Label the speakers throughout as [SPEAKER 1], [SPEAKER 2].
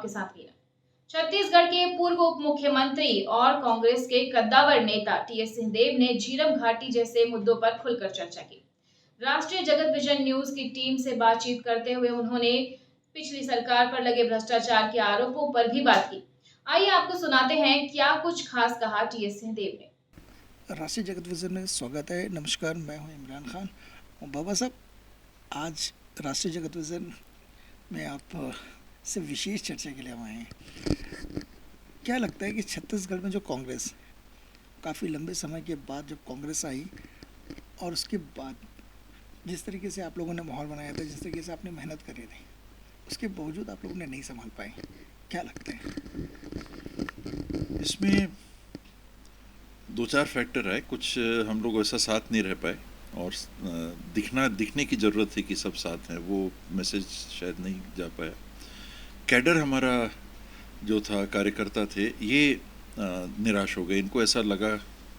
[SPEAKER 1] आपके साथ मीरा। छत्तीसगढ़ के पूर्व उप मुख्यमंत्री और कांग्रेस के कद्दावर नेता टीएस सिंहदेव ने झीरम घाटी जैसे मुद्दों पर खुलकर चर्चा की। राष्ट्रीय जगत विजन न्यूज की टीम से बातचीत करते हुए उन्होंने पिछली सरकार पर लगे भ्रष्टाचार के आरोपों पर भी बात की। आइए आपको सुनाते हैं क्या कुछ खास कहा टीएस सिंहदेव ने।
[SPEAKER 2] राष्ट्रीय जगत विजन में स्वागत है। नमस्कार, मैं हूं इमरान खान। और बाबा साहब, आज राष्ट्रीय जगत विजन में आप से विशेष चर्चा के लिए आए हैं। क्या लगता है कि छत्तीसगढ़ में जो कांग्रेस काफ़ी लंबे समय के बाद जब कांग्रेस आई और उसके बाद जिस तरीके से आप लोगों ने माहौल बनाया था, जिस तरीके से आपने मेहनत करी थी, उसके बावजूद आप लोगों ने नहीं संभाल पाए, क्या लगता है?
[SPEAKER 3] इसमें दो चार फैक्टर है। कुछ हम लोग वैसा साथ नहीं रह पाए और दिखने की ज़रूरत थी कि सब साथ हैं, वो मैसेज शायद नहीं जा पाया। कैडर हमारा जो था, कार्यकर्ता थे, ये निराश हो गए। इनको ऐसा लगा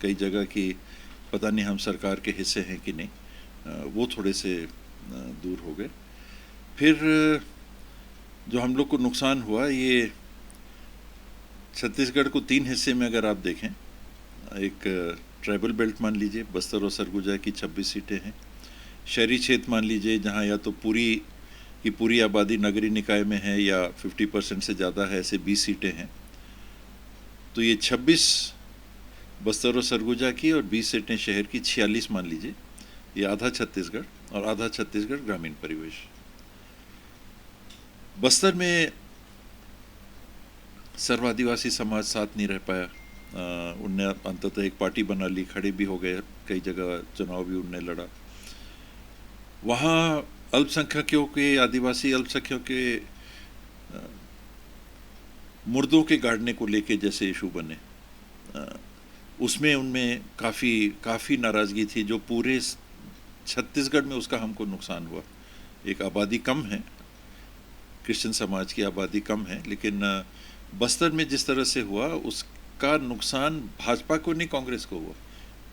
[SPEAKER 3] कई जगह कि पता नहीं हम सरकार के हिस्से हैं कि नहीं, वो थोड़े से दूर हो गए। फिर जो हम लोग को नुकसान हुआ, ये छत्तीसगढ़ को तीन हिस्से में अगर आप देखें, एक ट्राइबल बेल्ट मान लीजिए, बस्तर और सरगुजा की 26 सीटें हैं। शहरी क्षेत्र मान लीजिए, जहां या तो पूरी की पूरी आबादी नगरीय निकाय में है या 50% से ज़्यादा है, ऐसे 20 सीटें हैं। तो ये 26 बस्तर और सरगुजा की और 20 सीटें शहर की, 46 मान लीजिए। ये आधा छत्तीसगढ़ और आधा छत्तीसगढ़ ग्रामीण परिवेश। बस्तर में सर्व आदिवासी समाज साथ नहीं रह पाया। उनने अंततः एक पार्टी बना ली, खड़े भी हो गए, कई जगह चुनाव भी उनने लड़ा। वहाँ अल्पसंख्यकों के, आदिवासी अल्पसंख्यकों के मुर्दों के गाड़ने को लेके जैसे इशू बने, उसमें उनमें काफ़ी नाराज़गी थी, जो पूरे छत्तीसगढ़ में उसका हमको नुकसान हुआ। एक आबादी कम है, क्रिश्चियन समाज की आबादी कम है, लेकिन बस्तर में जिस तरह से हुआ उसका नुकसान भाजपा को नहीं, कांग्रेस को हुआ।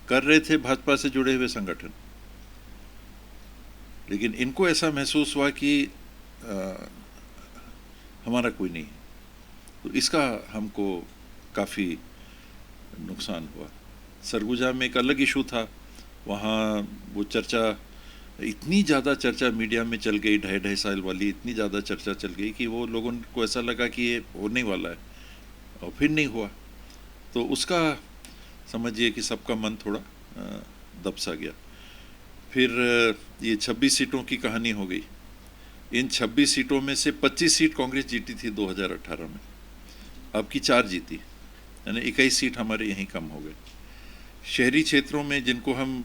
[SPEAKER 3] कर रहे थे भाजपा से जुड़े हुए संगठन, लेकिन इनको ऐसा महसूस हुआ कि हमारा कोई नहीं है, तो इसका हमको काफ़ी नुकसान हुआ। सरगुजा में एक अलग इशू था। वहाँ वो चर्चा, इतनी ज़्यादा चर्चा मीडिया में चल गई, 2.5 साल वाली इतनी ज़्यादा चर्चा चल गई कि वो लोगों को ऐसा लगा कि ये होने वाला है, और फिर नहीं हुआ। तो उसका समझिए कि सबका मन थोड़ा दबसा गया। फिर ये 26 सीटों की कहानी हो गई। इन 26 सीटों में से 25 सीट कांग्रेस जीती थी 2018 में, अब की 4 जीती, यानी 21 सीट हमारे यहीं कम हो गए। शहरी क्षेत्रों में जिनको हम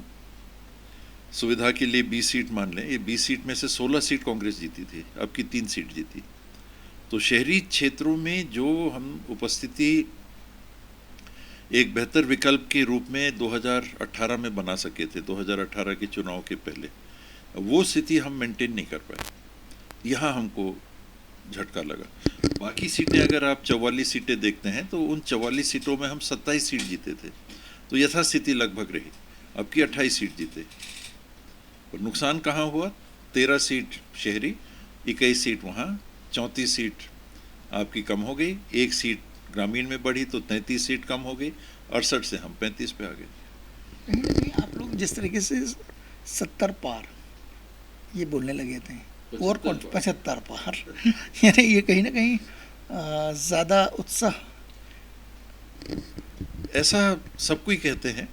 [SPEAKER 3] सुविधा के लिए 20 सीट मान लें, ये 20 सीट में से 16 सीट कांग्रेस जीती थी, अब की 3 सीट जीती। तो शहरी क्षेत्रों में जो हम उपस्थिति एक बेहतर विकल्प के रूप में 2018 में बना सके थे, 2018 के चुनाव के पहले, वो स्थिति हम मेंटेन नहीं कर पाए। यहाँ हमको झटका लगा। बाकी सीटें अगर आप 44 सीटें देखते हैं, तो उन 44 सीटों में हम 27 सीट जीते थे, तो यथास्थिति लगभग रही। अब की 28 सीट जीते। और नुकसान कहाँ हुआ? 13 सीट शहरी, 21 सीट वहाँ, 34 सीट आपकी कम हो गई, 1 सीट ग्रामीण में बढ़ी, तो 33 सीट कम हो गई। 68 से हम 35 पे आ गए।
[SPEAKER 2] कहीं ना कहीं आप लोग जिस तरीके से 70 पार ये बोलने लगे थे, और 75 पार यानी ये कहीं ना कहीं ज़्यादा उत्साह,
[SPEAKER 3] ऐसा सब कोई कहते हैं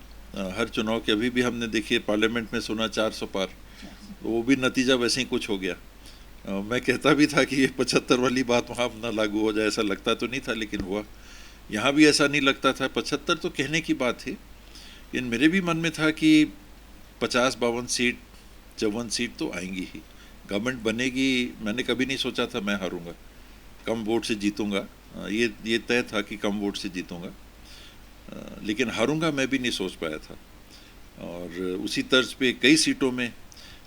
[SPEAKER 3] हर चुनाव के। अभी भी हमने देखिए पार्लियामेंट में सुना 400 पार, तो वो भी नतीजा वैसे ही कुछ हो गया। मैं कहता भी था कि ये 75 वाली बात वहाँ ना लागू हो जाए, ऐसा लगता तो नहीं था, लेकिन हुआ। यहाँ भी ऐसा नहीं लगता था। 75 तो कहने की बात थी, लेकिन मेरे भी मन में था कि 50-52 सीट, 54 सीट तो आएंगी ही, गवर्नमेंट बनेगी। मैंने कभी नहीं सोचा था मैं हारूंगा, कम वोट से जीतूंगा, ये तय था कि कम वोट से जीतूंगा, लेकिन हारूंगा मैं भी नहीं सोच पाया था। और उसी तर्ज पे कई सीटों में,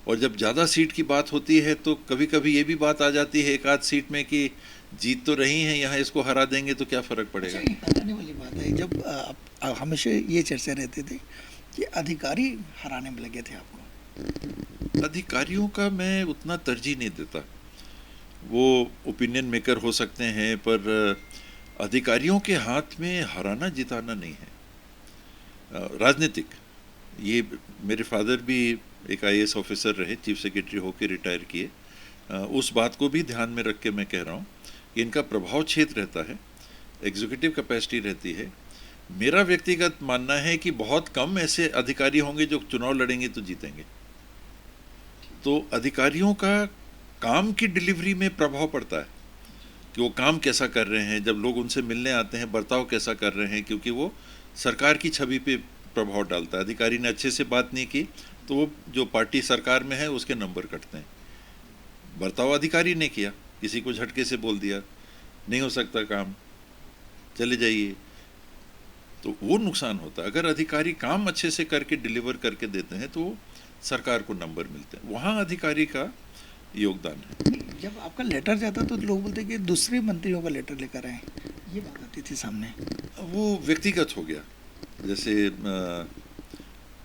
[SPEAKER 3] और जब ज़्यादा सीट की बात होती है तो कभी कभी ये भी बात आ जाती है एक आध सीट में कि जीत तो रही हैं, यहाँ इसको हरा देंगे तो क्या फ़र्क पड़ेगा।
[SPEAKER 2] हराने वाली बात है, जब हमेशा ये चर्चा रहती थी कि अधिकारी हराने में लगे थे आपको।
[SPEAKER 3] अधिकारियों का मैं उतना तरजीह नहीं देता। वो ओपिनियन मेकर हो सकते हैं, पर अधिकारियों के हाथ में हराना जिताना नहीं है। राजनीतिक, ये मेरे फादर भी एक आईएएस ऑफिसर रहे, चीफ सेक्रेटरी होकर रिटायर किए। उस बात को भी ध्यान में रख के मैं कह रहा हूँ कि इनका प्रभाव क्षेत्र रहता है, एग्जीक्यूटिव कैपेसिटी रहती है। मेरा व्यक्तिगत मानना है कि बहुत कम ऐसे अधिकारी होंगे जो चुनाव लड़ेंगे तो जीतेंगे। तो अधिकारियों का काम की डिलीवरी में प्रभाव पड़ता है कि वो काम कैसा कर रहे हैं, जब लोग उनसे मिलने आते हैं बर्ताव कैसा कर रहे हैं, क्योंकि वो सरकार की छवि पे प्रभाव डालता है। अधिकारी ने अच्छे से बात नहीं की तो वो जो पार्टी सरकार में है उसके नंबर कटते हैं। बर्ताव अधिकारी ने किया, किसी को झटके से बोल दिया नहीं हो सकता काम, चले जाइए, तो वो नुकसान होता है। अगर अधिकारी काम अच्छे से करके डिलीवर करके देते हैं तो सरकार को नंबर मिलते हैं, वहाँ अधिकारी का योगदान है।
[SPEAKER 2] जब आपका लेटर जाता तो लोग बोलते कि दूसरे मंत्रियों का लेटर लेकर आए, ये बात आती थी सामने।
[SPEAKER 3] वो व्यक्तिगत हो गया। जैसे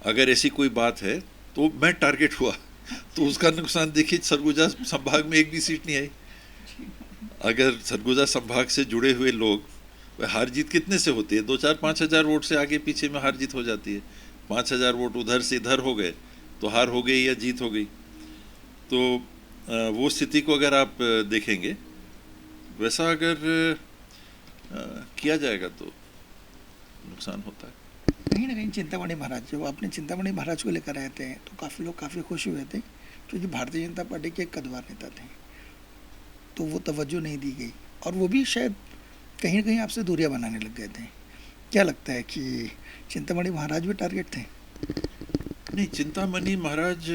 [SPEAKER 3] अगर ऐसी कोई बात है तो मैं टारगेट हुआ तो उसका नुकसान देखिए, सरगुजा संभाग में एक भी सीट नहीं आई। अगर सरगुजा संभाग से जुड़े हुए लोग, हार जीत कितने से होती है, 2-4-5 हज़ार वोट से आगे पीछे में हार जीत हो जाती है। 5,000 वोट उधर से इधर हो गए तो हार हो गई या जीत हो गई। तो वो स्थिति को अगर आप देखेंगे, वैसा अगर किया जाएगा तो नुकसान होता है।
[SPEAKER 2] कहीं ना कहीं चिंतामणि महाराज, जब आपने चिंतामणि महाराज को लेकर आए थे तो काफ़ी लोग काफ़ी खुश हुए थे, क्योंकि भारतीय जनता पार्टी के एक कद्दावर नेता थे, तो वो तवज्जो नहीं दी गई और वो भी शायद कहीं ना कहीं आपसे दूरियां बनाने लग गए थे। क्या लगता है कि चिंतामणि महाराज भी टारगेट थे?
[SPEAKER 3] नहीं, चिंतामणि महाराज,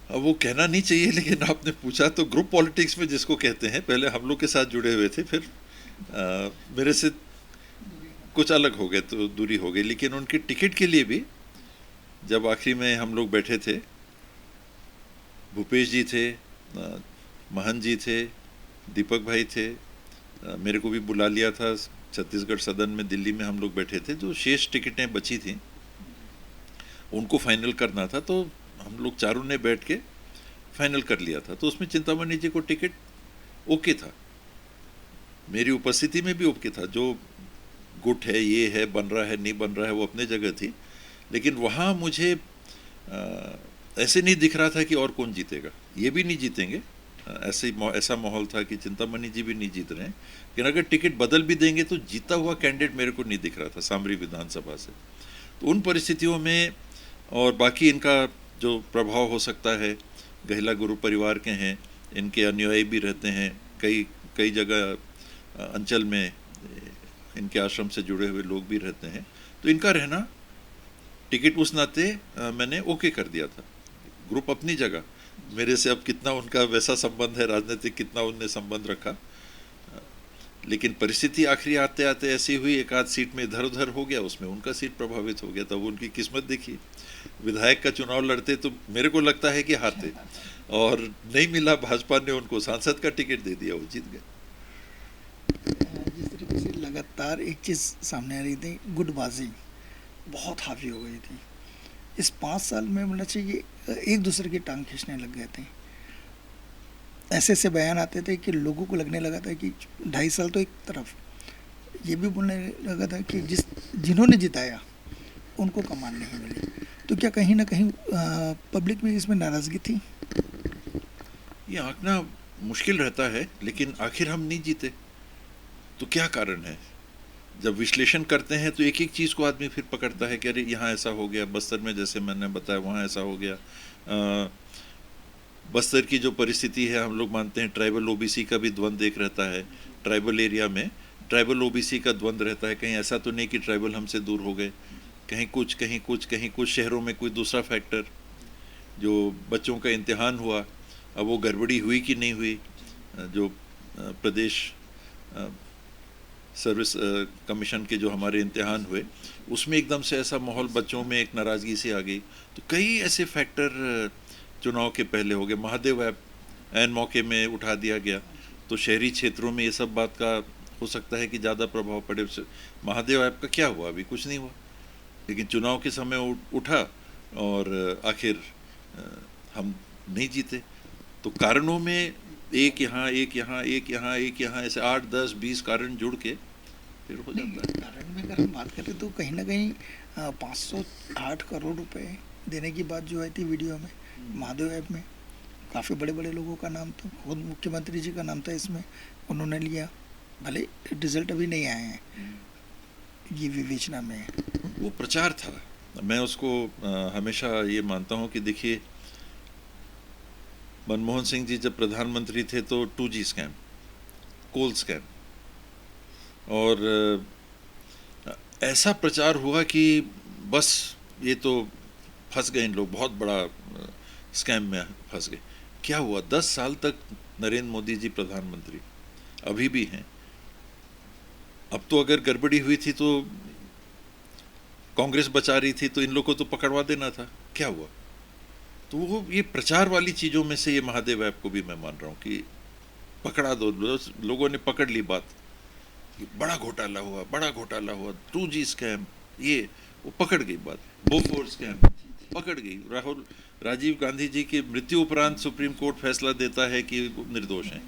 [SPEAKER 3] अब वो कहना नहीं चाहिए लेकिन आपने पूछा तो ग्रुप पॉलिटिक्स में जिसको कहते हैं, पहले हम लोग के साथ जुड़े हुए थे, फिर मेरे से कुछ अलग हो गए तो दूरी हो गई। लेकिन उनकी टिकट के लिए भी जब आखिरी में हम लोग बैठे थे, भूपेश जी थे, महन जी थे, दीपक भाई थे, मेरे को भी बुला लिया था छत्तीसगढ़ सदन में, दिल्ली में हम लोग बैठे थे। जो शेष टिकटें बची थी उनको फाइनल करना था, तो हम लोग चारों ने बैठ के फाइनल कर लिया था। तो उसमें चिंतामणि जी को टिकट ओके था, मेरी उपस्थिति में भी ओके था। जो गुट है, ये है, बन रहा है नहीं बन रहा है, वो अपने जगह थी। लेकिन वहाँ मुझे ऐसे नहीं दिख रहा था कि और कौन जीतेगा, ये भी नहीं जीतेंगे, ऐसा माहौल था कि चिंतामणि जी भी नहीं जीत रहे हैं। लेकिन अगर टिकट बदल भी देंगे तो जीता हुआ कैंडिडेट मेरे को नहीं दिख रहा था सामरी विधानसभा से। तो उन परिस्थितियों में, और बाकी इनका जो प्रभाव हो सकता है, गहला गुरु परिवार के हैं, इनके अनुयायी भी रहते हैं, कई जगह अंचल में इनके आश्रम से जुड़े हुए लोग भी रहते हैं, तो इनका रहना टिकट उस नाते मैंने ओके कर दिया था। ग्रुप अपनी जगह, मेरे से अब कितना उनका वैसा संबंध है राजनीतिक, कितना उनने संबंध रखा, लेकिन परिस्थिति आखिरी आते आते ऐसी हुई, एक आध सीट में इधर उधर हो गया, उसमें उनका सीट प्रभावित हो गया। तब उनकी किस्मत देखी, विधायक का चुनाव लड़ते तो मेरे को लगता है कि हारते, और नहीं मिला, भाजपा ने उनको सांसद का टिकट दे दिया, वो जीत गए।
[SPEAKER 2] जिस तरीके से लगातार एक चीज़ सामने आ रही थी, गुटबाजी बहुत हावी हो गई थी इस 5 साल में, बोलना चाहिए एक दूसरे की टांग खींचने लग गए थे। ऐसे ऐसे बयान आते थे कि लोगों को लगने लगा था कि 2.5 साल तो एक तरफ, ये भी बोलने लगा था कि जिन्होंने जिताया उनको कमान नहीं मिली। तो क्या कहीं ना कहीं पब्लिक में इसमें नाराज़गी थी?
[SPEAKER 3] ये आंकना मुश्किल रहता है, लेकिन आखिर हम नहीं जीते तो क्या कारण है। जब विश्लेषण करते हैं तो एक एक चीज़ को आदमी फिर पकड़ता है कि अरे यहाँ ऐसा हो गया, बस्तर में जैसे मैंने बताया वहाँ ऐसा हो गया। बस्तर की जो परिस्थिति है, हम लोग मानते हैं ट्राइबल ओबीसी का भी द्वंद्व एक रहता है, ट्राइबल एरिया में ट्राइबल ओबीसी का द्वंद्व रहता है। कहीं ऐसा तो नहीं कि ट्राइबल हमसे दूर हो गए, कहीं कुछ कहीं कुछ कहीं कुछ। शहरों में कोई दूसरा फैक्टर, जो बच्चों का इम्तिहान हुआ, अब वो गड़बड़ी हुई कि नहीं हुई, जो प्रदेश सर्विस कमीशन के जो हमारे इम्तिहान हुए, उसमें एकदम से ऐसा माहौल, बच्चों में एक नाराज़गी सी आ गई। तो कई ऐसे फैक्टर चुनाव के पहले हो गए। महादेव ऐप ऐन मौके में उठा दिया गया, तो शहरी क्षेत्रों में ये सब बात का हो सकता है कि ज़्यादा प्रभाव पड़े। महादेव ऐप का क्या हुआ? अभी कुछ नहीं हुआ, लेकिन चुनाव के समय उठा और आखिर हम नहीं जीते। तो कारणों में एक यहाँ एक यहाँ एक यहाँ एक यहाँ ऐसे 8 10 20 कारण जुड़ के फिर हो
[SPEAKER 2] नहीं,
[SPEAKER 3] जाता है।
[SPEAKER 2] कारण में अगर हम बात करें तो कहीं ना कहीं 508 करोड़ रुपए देने की बात जो आई थी वीडियो में, महादेव ऐप में काफ़ी बड़े बड़े लोगों का नाम था, खुद मुख्यमंत्री जी का नाम था इसमें, उन्होंने लिया। भले रिजल्ट अभी नहीं आए हैं, ये विवेचना में है।
[SPEAKER 3] वो प्रचार था। मैं उसको हमेशा ये मानता हूँ कि देखिए, मनमोहन सिंह जी जब प्रधानमंत्री थे तो 2G स्कैम, कोल स्कैम, और ऐसा प्रचार हुआ कि बस ये तो फंस गए इन लोग, बहुत बड़ा स्कैम में फंस गए। क्या हुआ, 10 साल तक नरेंद्र मोदी जी प्रधानमंत्री अभी भी हैं। अब तो अगर गड़बड़ी हुई थी तो कांग्रेस बचा रही थी, तो इन लोग को तो पकड़वा देना था। क्या हुआ? तो वो ये प्रचार वाली चीज़ों में से ये महादेव ऐप को भी मैं मान रहा हूँ कि पकड़ा दो। लोगों ने पकड़ ली बात कि बड़ा घोटाला हुआ, बड़ा घोटाला हुआ, 2G स्कैम, ये वो पकड़ गई बात। बोफोर्स स्कैम पकड़ गई। राजीव गांधी जी की मृत्यु उपरांत सुप्रीम कोर्ट फैसला देता है कि वो निर्दोष हैं,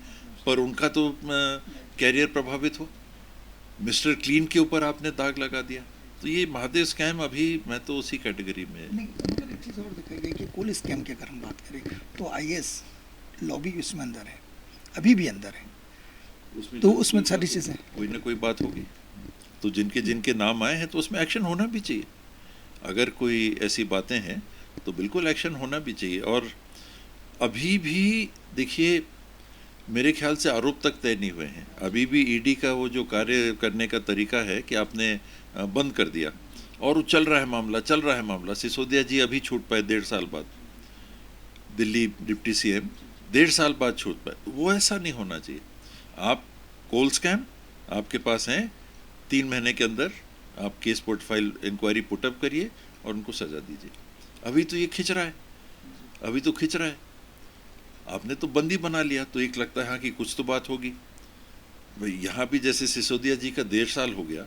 [SPEAKER 3] पर उनका तो कैरियर प्रभावित हो। मिस्टर क्लीन के ऊपर आपने दाग लगा दिया। तो ये महादेव स्कैम अभी मैं तो उसी कैटेगरी में।
[SPEAKER 2] नहीं, मगर एक चीज़ और दिखाई गई कि कोल स्कैम की अगर हम बात करें तो IAS लॉबी उसमें अंदर है, अभी भी अंदर है, तो उसमें सारी चीज़ें
[SPEAKER 3] कोई ना कोई बात होगी। तो जिनके जिनके नाम आए हैं तो उसमें एक्शन होना भी चाहिए। अगर कोई ऐसी बातें हैं तो बिल्कुल एक्शन होना भी चाहिए। और अभी भी देखिए, मेरे ख्याल से आरोप तक तय नहीं हुए हैं। अभी भी ईडी का वो जो कार्य करने का तरीका है कि आपने बंद कर दिया और वो चल रहा है मामला, चल रहा है मामला। सिसोदिया जी अभी छूट पाए 1.5 साल बाद, दिल्ली डिप्टी CM 1.5 साल बाद छूट पाए। वो ऐसा नहीं होना चाहिए। आप कोल स्कैम आपके पास हैं, 3 महीने के अंदर आप केस पोर्टफाइल इंक्वायरी पुटअप करिए और उनको सजा दीजिए। अभी तो ये खिंच रहा है, अभी तो खिंच रहा है। आपने तो बंदी बना लिया तो एक लगता है हाँ कि कुछ तो बात होगी। भाई यहाँ भी जैसे सिसोदिया जी का 1.5 साल हो गया,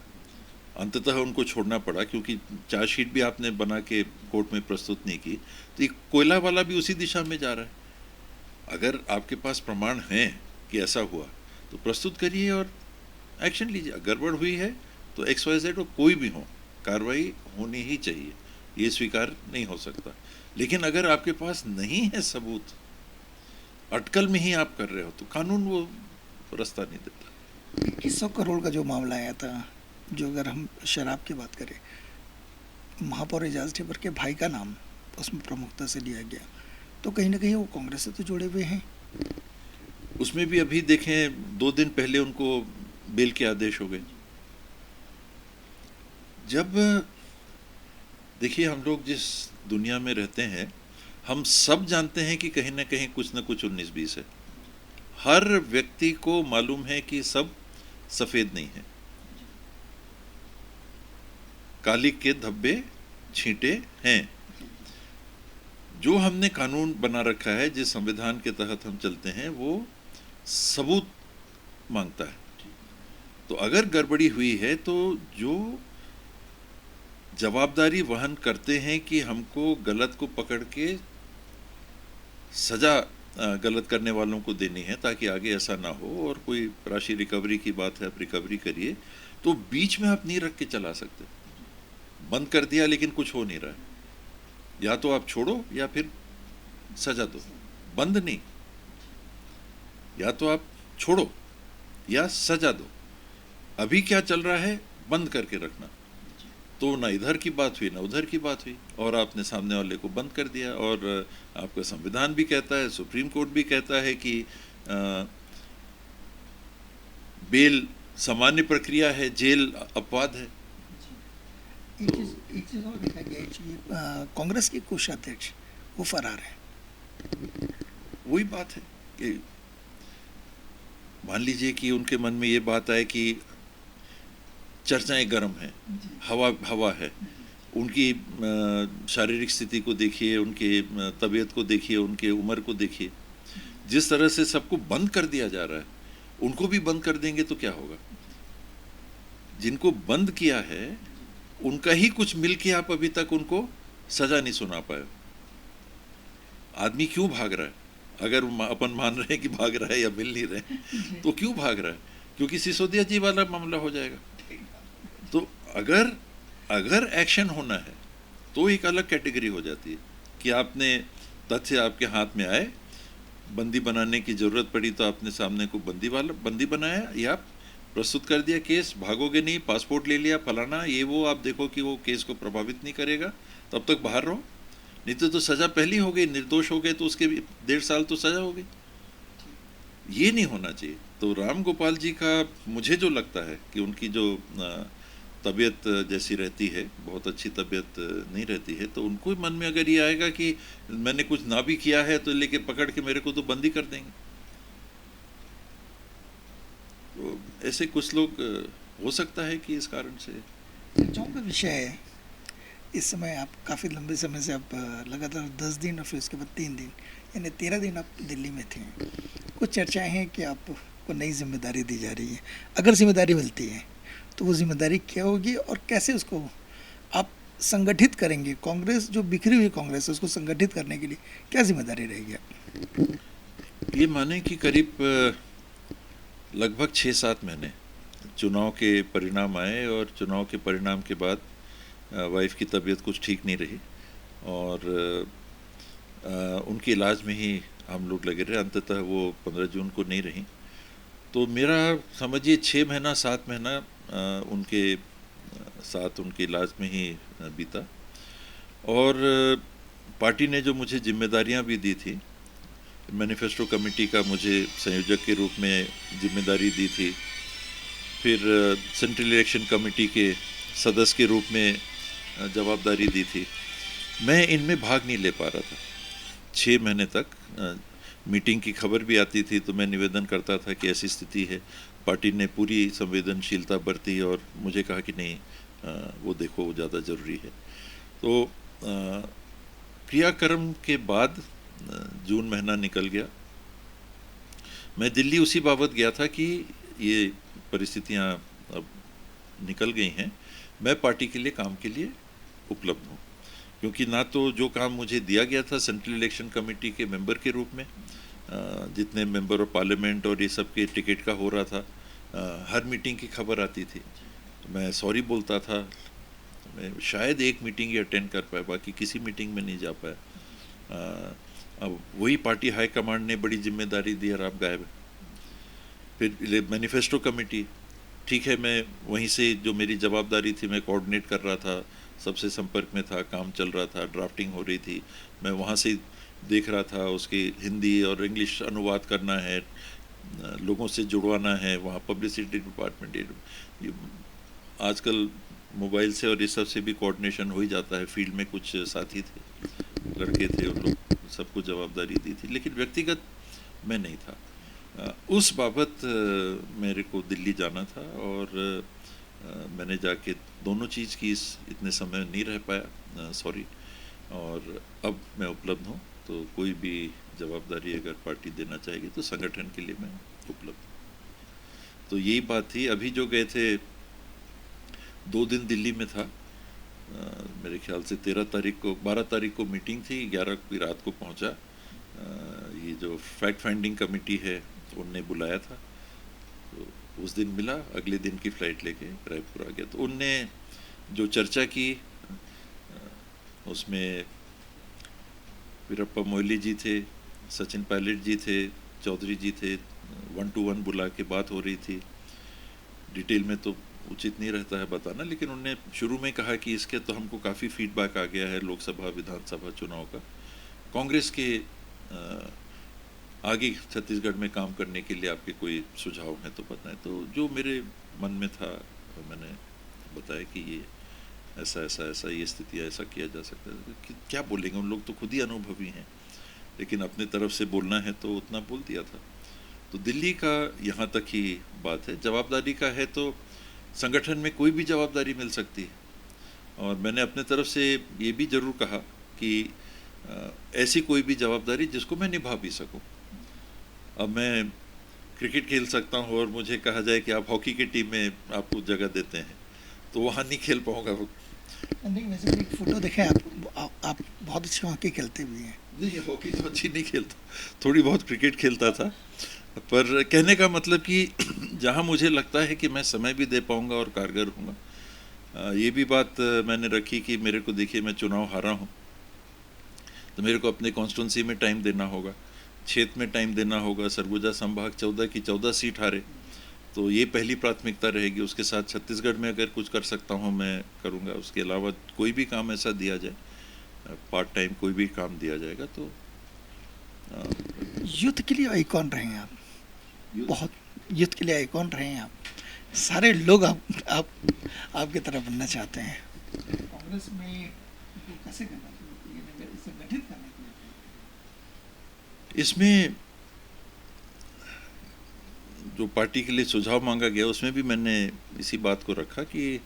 [SPEAKER 3] अंततः उनको छोड़ना पड़ा क्योंकि चार्जशीट भी आपने बना के कोर्ट में प्रस्तुत नहीं की। तो ये कोयला वाला भी उसी दिशा में जा रहा है। अगर आपके पास प्रमाण हैं कि ऐसा हुआ तो प्रस्तुत करिए और एक्शन लीजिए। गड़बड़ हुई है तो XYZ कोई भी हो, कार्रवाई होनी ही चाहिए, ये स्वीकार नहीं हो सकता। लेकिन अगर आपके पास नहीं है सबूत, अटकल में ही आप कर रहे हो, तो कानून वो रास्ता नहीं देता।
[SPEAKER 2] 2100 करोड़ का जो मामला आया था, जो अगर हम शराब की बात करें, महापौर एजाज ढेबर के भाई का नाम उसमें प्रमुखता से लिया गया, तो कहीं ना कहीं वो कांग्रेस से तो जुड़े हुए हैं।
[SPEAKER 3] उसमें भी अभी देखें 2 दिन पहले उनको बेल के आदेश हो गए। जब देखिए, हम लोग जिस दुनिया में रहते हैं, हम सब जानते हैं कि कहीं ना कहीं कुछ ना कुछ 19-20 है। हर व्यक्ति को मालूम है कि सब सफ़ेद नहीं है, काली के धब्बे छींटे हैं। जो हमने कानून बना रखा है, जिस संविधान के तहत हम चलते हैं, वो सबूत मांगता है। तो अगर गड़बड़ी हुई है तो जो जवाबदारी वहन करते हैं कि हमको गलत को पकड़ के सजा गलत करने वालों को देनी है ताकि आगे ऐसा ना हो, और कोई राशि रिकवरी की बात है, आप रिकवरी करिए, तो बीच में आप नहीं रख के चला सकते। बंद कर दिया लेकिन कुछ हो नहीं रहा है, या तो आप छोड़ो या फिर सजा दो, बंद नहीं। या तो आप छोड़ो या सजा दो। अभी क्या चल रहा है, बंद करके रखना। तो ना इधर की बात हुई ना उधर की बात हुई, और आपने सामने वाले को बंद कर दिया। और आपका संविधान भी कहता है, सुप्रीम कोर्ट भी कहता है कि बेल सामान्य प्रक्रिया है, जेल अपवाद है।
[SPEAKER 2] एक चीज़ और देखा गया, कांग्रेस के कोषाध्यक्ष वो फरार है।
[SPEAKER 3] वही बात है कि मान लीजिए कि उनके मन में ये बात आए कि चर्चाएं गर्म हैं, हवा है, उनकी शारीरिक स्थिति को देखिए, उनके तबीयत को देखिए, उनके उम्र को देखिए, जिस तरह से सबको बंद कर दिया जा रहा है, उनको भी बंद कर देंगे तो क्या होगा। जिनको बंद किया है उनका ही कुछ मिल के आप अभी तक उनको सजा नहीं सुना पाए। आदमी क्यों भाग रहा है? अगर अपन मान रहे हैं कि भाग रहा है या मिल नहीं रहे तो क्यों भाग रहा है? क्योंकि सिसोदिया जी वाला मामला हो जाएगा। तो अगर अगर एक्शन होना है तो एक अलग कैटेगरी हो जाती है कि आपने तथ्य आपके हाथ में आए, बंदी बनाने की ज़रूरत पड़ी तो आपने सामने को बंदी बनाया या प्रस्तुत कर दिया केस, भागोगे नहीं, पासपोर्ट ले लिया, फलाना ये वो, आप देखो कि वो केस को प्रभावित नहीं करेगा, तब तक बाहर रहो। नहीं तो सज़ा पहली हो गई, निर्दोष हो गए तो उसके 1.5 साल तो सज़ा हो गई। ये नहीं होना चाहिए। तो राम गोपाल जी का मुझे जो लगता है कि उनकी जो तबीयत जैसी रहती है, बहुत अच्छी तबीयत नहीं रहती है, तो उनको मन में अगर ये आएगा कि मैंने कुछ ना भी किया है तो लेके पकड़ के मेरे को तो बंदी कर देंगे, तो ऐसे कुछ लोग हो सकता है कि इस कारण से।
[SPEAKER 2] चर्चाओं का विषय है इस समय, आप काफ़ी लंबे समय से आप लगातार 10 दिन और फिर उसके बाद 3 दिन यानी 13 दिन आप दिल्ली में थे। कुछ चर्चाएं हैं कि आपको नई जिम्मेदारी दी जा रही है, अगर जिम्मेदारी मिलती है तो वो जिम्मेदारी क्या होगी और कैसे उसको आप संगठित करेंगे? कांग्रेस जो बिखरी हुई कांग्रेस है उसको संगठित करने के लिए क्या जिम्मेदारी रहेगी आपकी?
[SPEAKER 3] ये माने कि करीब लगभग 6-7 महीने चुनाव के परिणाम आए और चुनाव के परिणाम के बाद वाइफ की तबीयत कुछ ठीक नहीं रही और उनके इलाज में ही हम लोग लगे रहे। अंततः वो 15 जून को नहीं रही। तो मेरा समझिए 6 महीना 7 महीना उनके साथ उनके इलाज में ही बीता। और पार्टी ने जो मुझे जिम्मेदारियां भी दी थी, मैनिफेस्टो कमेटी का मुझे संयोजक के रूप में जिम्मेदारी दी थी, फिर सेंट्रल इलेक्शन कमेटी के सदस्य के रूप में जवाबदारी दी थी, मैं इनमें भाग नहीं ले पा रहा था। 6 महीने तक मीटिंग की खबर भी आती थी तो मैं निवेदन करता था कि ऐसी स्थिति है। पार्टी ने पूरी संवेदनशीलता बरती और मुझे कहा कि नहीं, वो देखो वो ज़्यादा ज़रूरी है। तो क्रियाक्रम के बाद जून महीना निकल गया। मैं दिल्ली उसी बाबत गया था कि ये परिस्थितियां अब निकल गई हैं, मैं पार्टी के लिए काम के लिए उपलब्ध हूँ। क्योंकि ना तो जो काम मुझे दिया गया था सेंट्रल इलेक्शन कमेटी के मेंबर के रूप में, जितने मेंबर ऑफ पार्लियामेंट और ये सब के टिकट का हो रहा था, हर मीटिंग की खबर आती थी तो मैं सॉरी बोलता था। मैं शायद एक मीटिंग ही अटेंड कर पाया, बाकी किसी मीटिंग में नहीं जा पाया। अब वही पार्टी हाई कमांड ने बड़ी जिम्मेदारी दी और आप गायब। फिर मैनिफेस्टो कमेटी, ठीक है, मैं वहीं से जो मेरी जवाबदारी थी मैं कोऑर्डिनेट कर रहा था, सबसे संपर्क में था, काम चल रहा था, ड्राफ्टिंग हो रही थी, मैं वहाँ से देख रहा था, उसकी हिंदी और इंग्लिश अनुवाद करना है, लोगों से जुड़वाना है, वहाँ पब्लिसिटी डिपार्टमेंट, आजकल मोबाइल से और इस सब से भी कोऑर्डिनेशन हो ही जाता है। फील्ड में कुछ साथी थे, लड़के थे, उन लोग सबको जवाबदारी दी थी, लेकिन व्यक्तिगत मैं नहीं था। उस बाबत मेरे को दिल्ली जाना था और मैंने जाके दोनों चीज़ की इतने समय नहीं रह पाया, सॉरी। और अब मैं उपलब्ध हूँ, तो कोई भी जवाबदारी अगर पार्टी देना चाहेगी तो संगठन के लिए मैं उपलब्ध हूँ। तो यही बात थी। अभी जो गए थे 2 दिन दिल्ली में था, मेरे ख्याल से 12 तारीख को मीटिंग थी, 11 की रात को पहुँचा। ये जो फैक्ट फाइंडिंग कमेटी है उनने बुलाया था, तो उस दिन मिला, अगले दिन की फ़्लाइट लेके रायपुर आ गया। तो उनने जो चर्चा की उसमें वीरप्पा मोइली जी थे, सचिन पायलट जी थे, चौधरी जी थे, 1 to 1 बुला के बात हो रही थी। डिटेल में तो उचित नहीं रहता है बताना, लेकिन उनने शुरू में कहा कि इसके तो हमको काफ़ी फीडबैक आ गया है लोकसभा विधानसभा चुनाव का, कांग्रेस के आगे छत्तीसगढ़ में काम करने के लिए आपके कोई सुझाव हैं तो बताएं। तो जो मेरे मन में था मैंने बताया कि ये ऐसा ये स्थिति है, ऐसा किया जा सकता है। कि क्या बोलेंगे, उन लोग तो खुद ही अनुभवी हैं, लेकिन अपने तरफ से बोलना है तो उतना बोल दिया था। तो दिल्ली का यहाँ तक ही बात है। जवाबदारी का है तो संगठन में कोई भी जवाबदारी मिल सकती है, और मैंने अपने तरफ से ये भी ज़रूर कहा कि ऐसी कोई भी जवाबदारी जिसको मैं निभा भी सकूं। अब मैं क्रिकेट खेल सकता हूं और मुझे कहा जाए कि आप हॉकी की टीम में आपको जगह देते हैं तो वहाँ नहीं खेल पाऊंगा।
[SPEAKER 2] वैसे एक फ़ोटो देखें, आप बहुत अच्छी हॉकी खेलते भी हैं।
[SPEAKER 3] नहीं, हॉकी तो अच्छी नहीं खेलता, थोड़ी बहुत क्रिकेट खेलता था। पर कहने का मतलब कि जहाँ मुझे लगता है कि मैं समय भी दे पाऊँगा और कारगर हूँगा, ये भी बात मैंने रखी कि मेरे को देखिए मैं चुनाव हारा हूँ, तो मेरे को अपने कॉन्स्टिट्यूंसी में टाइम देना होगा, क्षेत्र में टाइम देना होगा। सरगुजा संभाग 14 की 14 सीट हारे, तो ये पहली प्राथमिकता रहेगी। उसके साथ छत्तीसगढ़ में अगर कुछ कर सकता हूँ मैं करूँगा। उसके अलावा कोई भी काम ऐसा दिया जाए, पार्ट टाइम कोई भी काम दिया जाएगा तो
[SPEAKER 2] यूथ के लिए आइकॉन रहे हैं आप, बहुत यूथ के लिए आइकॉन रहे हैं आप। सारे लोग आपकी तरह बनना चाहते हैं। कांग्रेस में कैसे करना चाहिए, इसे गठित करने के लिए?
[SPEAKER 3] इसमें जो पार्टी के लिए सुझाव मांगा गया उसमें भी मैंने इसी बात को रखा कि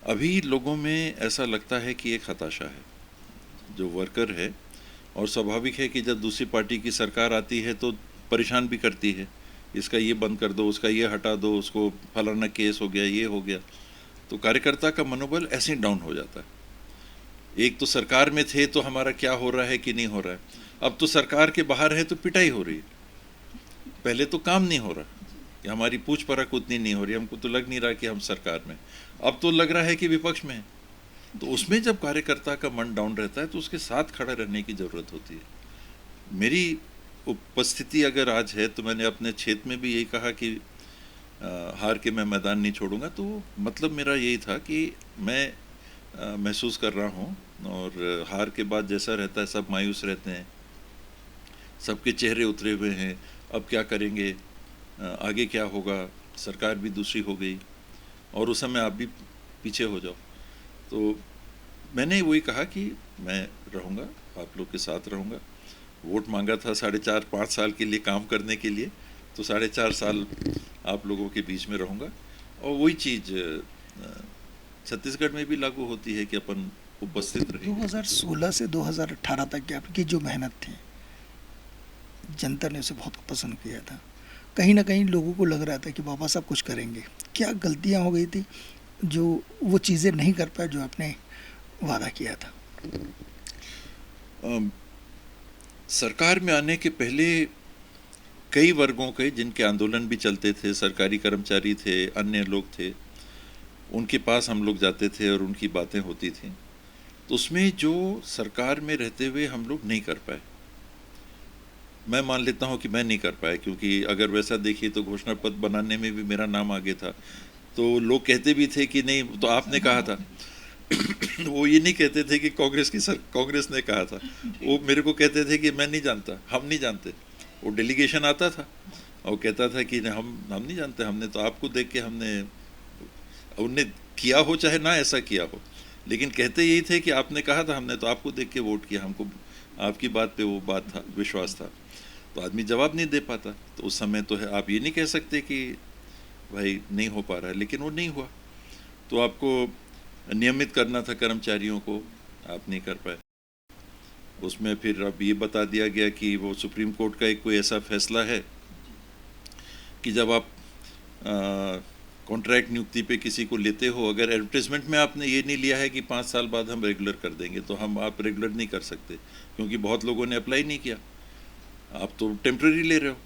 [SPEAKER 3] अभी लोगों में ऐसा लगता है कि एक हताशा है जो वर्कर है, और स्वाभाविक है कि जब दूसरी पार्टी की सरकार आती है तो परेशान भी करती है, इसका ये बंद कर दो, उसका ये हटा दो, उसको फलाना केस हो गया, ये हो गया, तो कार्यकर्ता का मनोबल ऐसे ही डाउन हो जाता है। एक तो सरकार में थे तो हमारा क्या हो रहा है कि नहीं हो रहा है, अब तो सरकार के बाहर है तो पिटाई हो रही है। पहले तो काम नहीं हो रहा कि हमारी पूछ परख उतनी नहीं हो रही, हमको तो लग नहीं रहा कि हम सरकार में, अब तो लग रहा है कि विपक्ष में है। तो उसमें जब कार्यकर्ता का मन डाउन रहता है तो उसके साथ खड़ा रहने की ज़रूरत होती है। मेरी उपस्थिति अगर आज है तो मैंने अपने क्षेत्र में भी यही कहा कि हार के मैं मैदान नहीं छोड़ूंगा, तो मतलब मेरा यही था कि मैं महसूस कर रहा हूँ, और हार के बाद जैसा रहता है सब मायूस रहते हैं, सबके चेहरे उतरे हुए हैं, अब क्या करेंगे, आगे क्या होगा, सरकार भी दूसरी हो गई और उस समय आप भी पीछे हो जाओ। तो मैंने वही कहा कि मैं रहूँगा, आप लोग के साथ रहूँगा। वोट मांगा था 4.5-5 साल के लिए काम करने के लिए, तो 4.5 साल आप लोगों के बीच में रहूँगा। और वही चीज़ छत्तीसगढ़ में भी लागू होती है कि अपन उपस्थित रहें।
[SPEAKER 2] 2016 से 2018 तक की आपकी जो मेहनत थी, जनता ने उसे बहुत पसंद किया था। कहीं ना कहीं लोगों को लग रहा था कि बाबा साहब कुछ करेंगे। क्या गलतियां हो गई थी जो वो चीज़ें नहीं कर पाए जो आपने वादा किया था?
[SPEAKER 3] सरकार में आने के पहले कई वर्गों के जिनके आंदोलन भी चलते थे, सरकारी कर्मचारी थे, अन्य लोग थे, उनके पास हम लोग जाते थे और उनकी बातें होती थी। तो उसमें जो सरकार में रहते हुए हम लोग नहीं कर पाए, मैं मान लेता हूँ कि मैं नहीं कर पाया, क्योंकि अगर वैसा देखिए तो घोषणा पत्र बनाने में भी मेरा नाम आगे था। तो लोग कहते भी थे कि नहीं तो आपने कहा था वो ये नहीं कहते थे कि कांग्रेस ने कहा था, वो मेरे को कहते थे कि मैं नहीं जानता, हम नहीं जानते। वो डेलीगेशन आता था और कहता था कि हम नहीं जानते, हमने तो आपको देख के हमने, उनने किया हो चाहे ना ऐसा किया हो, लेकिन कहते यही थे कि आपने कहा था, हमने तो आपको देख के वोट किया, हमको आपकी बात पे वो बात था, विश्वास था। तो आदमी जवाब नहीं दे पाता। तो उस समय तो है, आप ये नहीं कह सकते कि भाई नहीं हो पा रहा है, लेकिन वो नहीं हुआ। तो आपको नियमित करना था कर्मचारियों को, आप नहीं कर पाए। उसमें फिर अब ये बता दिया गया कि वो सुप्रीम कोर्ट का एक कोई ऐसा फैसला है कि जब आप कॉन्ट्रैक्ट नियुक्ति पे किसी को लेते हो, अगर एडवर्टाइजमेंट में आपने ये नहीं लिया है कि 5 साल बाद हम रेगुलर कर देंगे, तो आप रेगुलर नहीं कर सकते, क्योंकि बहुत लोगों ने अप्लाई नहीं किया, आप तो टेम्प्रेरी ले रहे हो।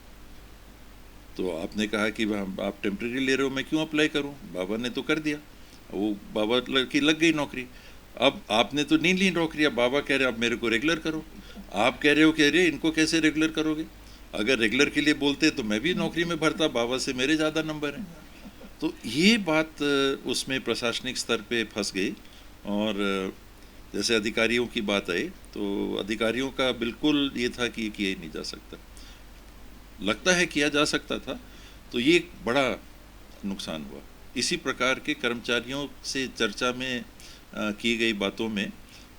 [SPEAKER 3] तो आपने कहा कि आप टेम्प्रेरी ले रहे हो, मैं क्यों अप्लाई करूं, बाबा ने तो कर दिया, वो बाबा की लग गई नौकरी। अब आपने तो नहीं ली नौकरी, अब बाबा कह रहे अब मेरे को रेगुलर करो, आप कह रहे हो कह रहे इनको कैसे रेगुलर करोगे? अगर रेगुलर के लिए बोलते तो मैं भी नौकरी में भरता, बाबा से मेरे ज़्यादा नंबर हैं। तो ये बात उसमें प्रशासनिक स्तर पे फंस गई। और जैसे अधिकारियों की बात आई तो अधिकारियों का बिल्कुल ये था कि किया ही नहीं जा सकता, लगता है किया जा सकता था, तो ये एक बड़ा नुकसान हुआ। इसी प्रकार के कर्मचारियों से चर्चा में की गई बातों में,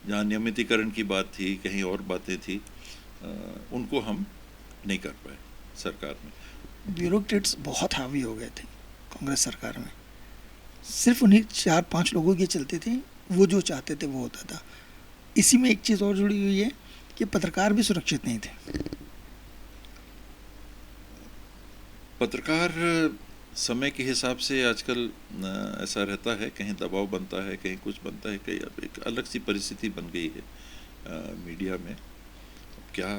[SPEAKER 3] जहाँ नियमितीकरण की बात थी, कहीं और बातें थी, उनको हम नहीं कर पाए सरकार में।
[SPEAKER 2] ब्यूरोक्रेट्स बहुत हावी हो गए थे कांग्रेस सरकार में, सिर्फ उन्हीं 4-5 लोगों के चलते थे, वो जो चाहते थे वो होता था। इसी में एक चीज़ और जुड़ी हुई है कि पत्रकार भी सुरक्षित नहीं थे।
[SPEAKER 3] पत्रकार समय के हिसाब से आजकल ऐसा रहता है, कहीं दबाव बनता है, कहीं कुछ बनता है, कहीं अब एक अलग सी परिस्थिति बन गई है। मीडिया में। क्या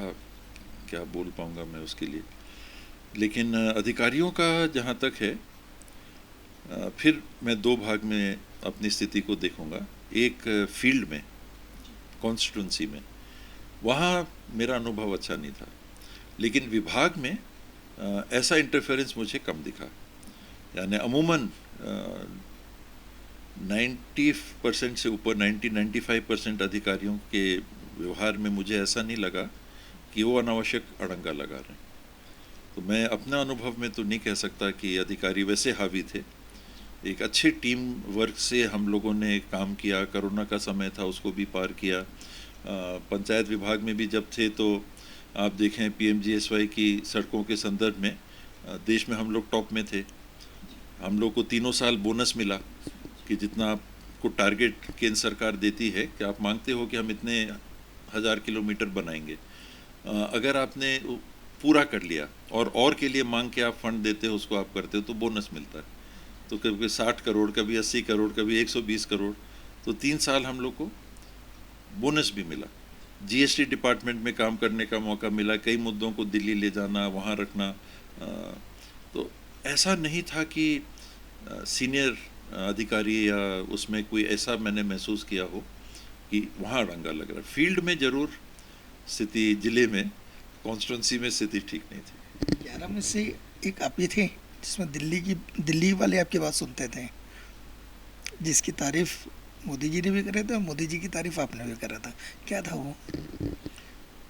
[SPEAKER 3] क्या बोल पाऊँगा मैं उसके लिए, लेकिन अधिकारियों का जहाँ तक है, फिर मैं दो भाग में अपनी स्थिति को देखूँगा। एक फील्ड में, कॉन्स्टिट्यूंसी में, वहाँ मेरा अनुभव अच्छा नहीं था, लेकिन विभाग में ऐसा इंटरफेरेंस मुझे कम दिखा। यानी अमूमन 90% से ऊपर 90-95% अधिकारियों के व्यवहार में मुझे ऐसा नहीं लगा कि वो अनावश्यक अड़ंगा लगा रहे हैं। तो मैं अपना अनुभव में तो नहीं कह सकता कि अधिकारी वैसे हावी थे। एक अच्छे टीम वर्क से हम लोगों ने काम किया। कोरोना का समय था, उसको भी पार किया। पंचायत विभाग में भी जब थे तो आप देखें PMGSY की सड़कों के संदर्भ में देश में हम लोग टॉप में थे। हम लोग को 3 साल बोनस मिला कि जितना आपको टारगेट केंद्र सरकार देती है कि आप मांगते हो कि हम इतने 1000 किलोमीटर बनाएंगे, अगर आपने पूरा कर लिया और के लिए मांग के आप फंड देते हो, उसको आप करते हो, तो बोनस मिलता है। तो कभी 60 करोड़, कभी 80 करोड़, कभी 120 करोड़। तो 3 साल हम लोग को बोनस भी मिला। GST डिपार्टमेंट में काम करने का मौका मिला, कई मुद्दों को दिल्ली ले जाना, वहाँ रखना। तो ऐसा नहीं था कि सीनियर अधिकारी या उसमें कोई ऐसा मैंने महसूस किया हो कि वहाँ अड़ंगा लग रहा है। फील्ड में ज़रूर स्थिति, जिले में, कॉन्स्टिट्यूंसी में स्थिति ठीक नहीं थी।
[SPEAKER 2] 11 में से एक आप ही थे जिसमें दिल्ली वाले आपकी बात सुनते थे, जिसकी तारीफ मोदी जी ने भी करे थे और मोदी जी की तारीफ आपने भी करा था। क्या था वो?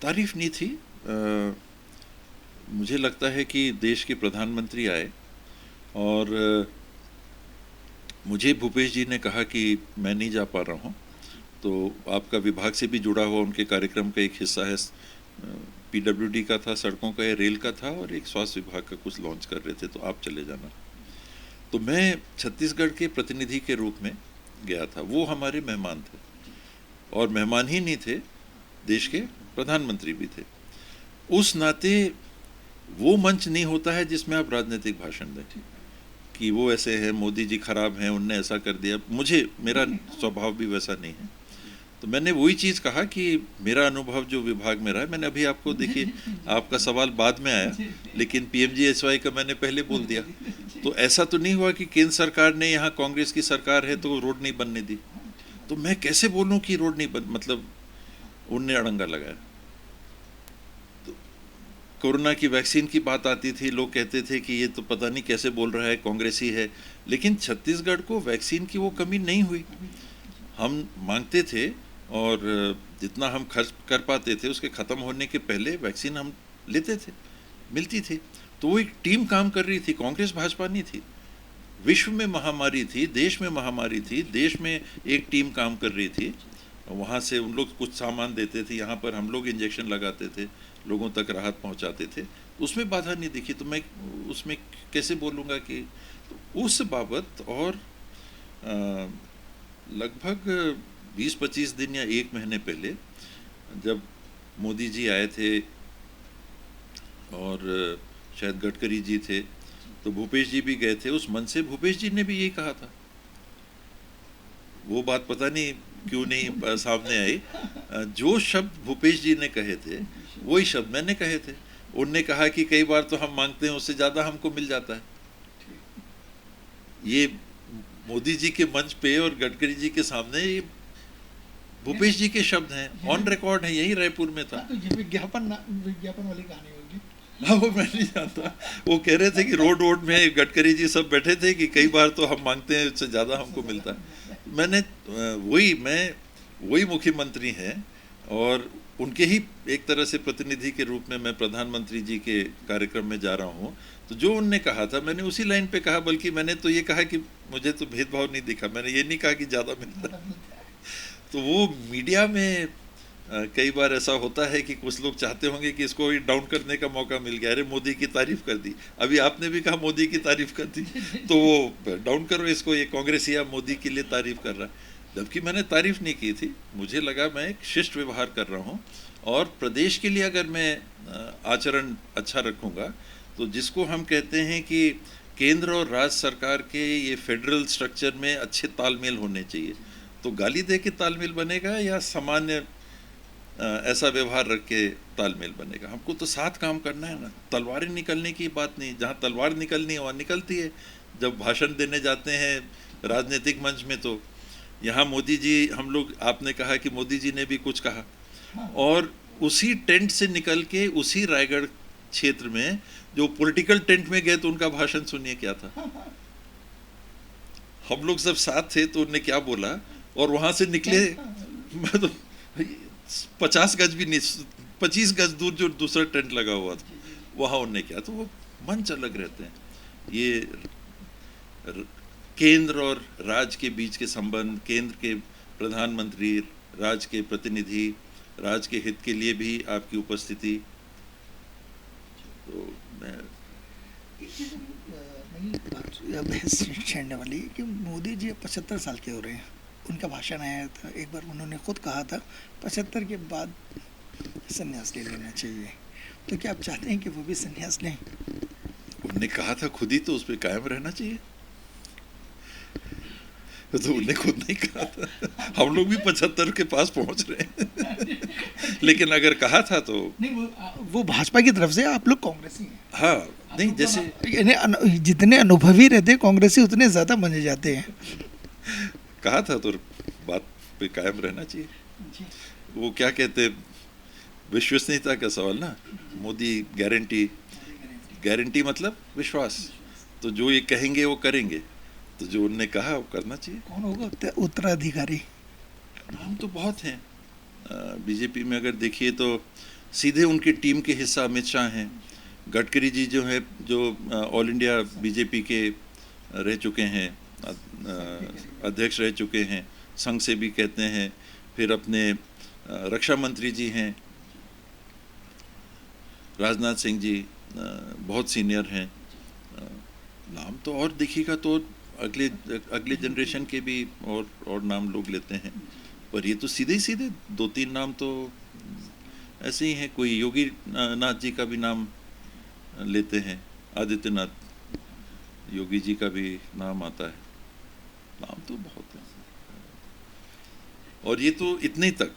[SPEAKER 3] तारीफ नहीं थी। मुझे लगता है कि देश के प्रधानमंत्री आए और मुझे भूपेश जी ने कहा कि मैं नहीं जा पा रहा हूँ, तो आपका विभाग से भी जुड़ा हुआ उनके कार्यक्रम का एक हिस्सा है, PWD का था, सड़कों का या रेल का था, और एक स्वास्थ्य विभाग का कुछ लॉन्च कर रहे थे, तो आप चले जाना। तो मैं छत्तीसगढ़ के प्रतिनिधि के रूप में गया था। वो हमारे मेहमान थे, और मेहमान ही नहीं थे, देश के प्रधानमंत्री भी थे। उस नाते वो मंच नहीं होता है जिसमें आप राजनीतिक भाषण दें कि वो ऐसे हैं, मोदी जी खराब हैं, उनने ऐसा कर दिया। मेरा स्वभाव भी वैसा नहीं है। तो मैंने वही चीज़ कहा कि मेरा अनुभव जो विभाग में रहा है, मैंने अभी आपको, देखिए आपका सवाल बाद में आया, लेकिन PMGSY का मैंने पहले बोल दिया। तो ऐसा तो नहीं हुआ कि केंद्र सरकार ने, यहाँ कांग्रेस की सरकार है तो रोड नहीं बनने दी। तो मैं कैसे बोलूँ कि रोड नहीं बन, मतलब उनने अड़ंगा लगाया। तो कोरोना की वैक्सीन की बात आती थी, लोग कहते थे कि ये तो पता नहीं कैसे बोल रहा है, कांग्रेसी है। लेकिन छत्तीसगढ़ को वैक्सीन की वो कमी नहीं हुई। हम मांगते थे और जितना हम खर्च कर पाते थे उसके ख़त्म होने के पहले वैक्सीन हम लेते थे, मिलती थी। तो वो एक टीम काम कर रही थी, कांग्रेस भाजपा नहीं थी। विश्व में महामारी थी, देश में महामारी थी, देश में एक टीम काम कर रही थी। वहाँ से उन लोग कुछ सामान देते थे, यहाँ पर हम लोग इंजेक्शन लगाते थे, लोगों तक राहत पहुँचाते थे। उसमें बाधा नहीं दिखी। तो मैं उसमें कैसे बोलूँगा कि उस बाबत। और लगभग 20-25 दिन या 1 महीने पहले जब मोदी जी आए थे और शायद गडकरी जी थे, तो भूपेश जी भी गए थे। उस मन से भूपेश जी ने भी यही कहा था। वो बात पता नहीं क्यों नहीं सामने आई। जो शब्द भूपेश जी ने कहे थे वही शब्द मैंने कहे थे। उनने कहा कि कई बार तो हम मांगते हैं उससे ज़्यादा हमको मिल जाता है। ये मोदी जी के मंच पे और गडकरी जी के सामने ये भूपेश जी के शब्द हैं, ऑन रिकॉर्ड है, यही रायपुर में था।
[SPEAKER 2] तो ये विज्ञापन वाली कहानी होगी।
[SPEAKER 3] हाँ, वो मैं नहीं जानता। वो कह रहे थे कि रोड में गडकरी जी सब बैठे थे कि कई बार तो हम मांगते हैं उससे ज़्यादा हमको मिलता है। मैं वही मुख्यमंत्री हैं और उनके ही एक तरह से प्रतिनिधि के रूप में मैं प्रधानमंत्री जी के कार्यक्रम में जा रहा हूँ। तो जो उनने कहा था मैंने उसी लाइन पे कहा, बल्कि मैंने तो ये कहा कि मुझे तो भेदभाव नहीं दिखा। मैंने ये नहीं कहा कि ज़्यादा मिलता है। तो वो मीडिया में कई बार ऐसा होता है कि कुछ लोग चाहते होंगे कि इसको डाउन करने का मौका मिल गया, अरे मोदी की तारीफ कर दी। अभी आपने भी कहा मोदी की तारीफ कर दी, तो वो डाउन करो इसको, ये कांग्रेसिया मोदी के लिए तारीफ कर रहा है। जबकि मैंने तारीफ नहीं की थी। मुझे लगा मैं एक शिष्ट व्यवहार कर रहा हूँ और प्रदेश के लिए अगर मैं आचरण अच्छा रखूँगा, तो जिसको हम कहते हैं कि केंद्र और राज्य सरकार के ये फेडरल स्ट्रक्चर में अच्छे तालमेल होने चाहिए। तो गाली दे के तालमेल बनेगा या सामान्य ऐसा व्यवहार रख के तालमेल बनेगा। हमको तो साथ काम करना है ना, तलवारें निकलने की बात नहीं। जहाँ तलवार निकलनी है वहाँ निकलती है। जब भाषण देने जाते हैं राजनीतिक मंच में, तो यहाँ मोदी जी, हम लोग, आपने कहा कि मोदी जी ने भी कुछ कहा, और उसी टेंट से निकल के उसी रायगढ़ क्षेत्र में जो पॉलिटिकल टेंट में गए तो उनका भाषण सुनिए क्या था। हम लोग सब साथ थे तो उनने क्या बोला, और वहां से निकले मैं तो 50 गज भी नहीं, 25 गज दूर जो दूसरा टेंट लगा हुआ था वहां उनने क्या, तो वो मंच अलग रहते हैं। ये केंद्र और राज्य के बीच के संबंध, केंद्र के प्रधानमंत्री, राज्य के प्रतिनिधि, राज्य के हित के लिए भी आपकी उपस्थिति, तो मैं
[SPEAKER 2] बहस छेड़ने वाली कि मोदी जी 75 साल के हो रहे हैं। उनका भाषण आया था, एक बार उन्होंने खुद कहा था 75 के बाद संन्यास ले लेना चाहिए। तो क्या आप चाहते हैं कि वो भी संन्यास लें?
[SPEAKER 3] उनने कहा था खुद ही, तो उस पर कायम रहना चाहिए। तो उन्होंने खुद नहीं कहा था, हम लोग भी 75 के पास पहुंच रहे हैं। लेकिन अगर कहा था तो
[SPEAKER 2] नहीं, वो भाजपा की तरफ से, आप लोग कांग्रेसी हैं।
[SPEAKER 3] हाँ, नहीं, जैसे
[SPEAKER 2] यानी जितने अनुभवी रहते हैं कांग्रेसी उतने ज्यादा बने जाते हैं।
[SPEAKER 3] कहा था तो बात पे कायम रहना चाहिए। वो क्या कहते, विश्वसनीयता का सवाल ना। मोदी गारंटी मतलब विश्वास। तो जो ये कहेंगे वो करेंगे, तो जो उनने कहा वो करना चाहिए।
[SPEAKER 2] कौन होगा उत्तराधिकारी?
[SPEAKER 3] नाम तो बहुत हैं बीजेपी में। अगर देखिए तो सीधे उनकी टीम के हिस्सा अमित शाह हैं। गडकरी जी जो है, जो ऑल इंडिया बीजेपी के रह चुके हैं, अध्यक्ष रह चुके हैं, संघ से भी कहते हैं। फिर अपने रक्षा मंत्री जी हैं, राजनाथ सिंह जी बहुत सीनियर हैं। नाम तो और देखिएगा तो अगले जनरेशन के भी और नाम लोग लेते हैं, पर ये तो सीधे 2-3 नाम तो ऐसे ही हैं। कोई योगी नाथ जी का भी नाम लेते हैं, आदित्यनाथ योगी जी का भी नाम आता है। नाम तो बहुत है, और ये तो इतने तक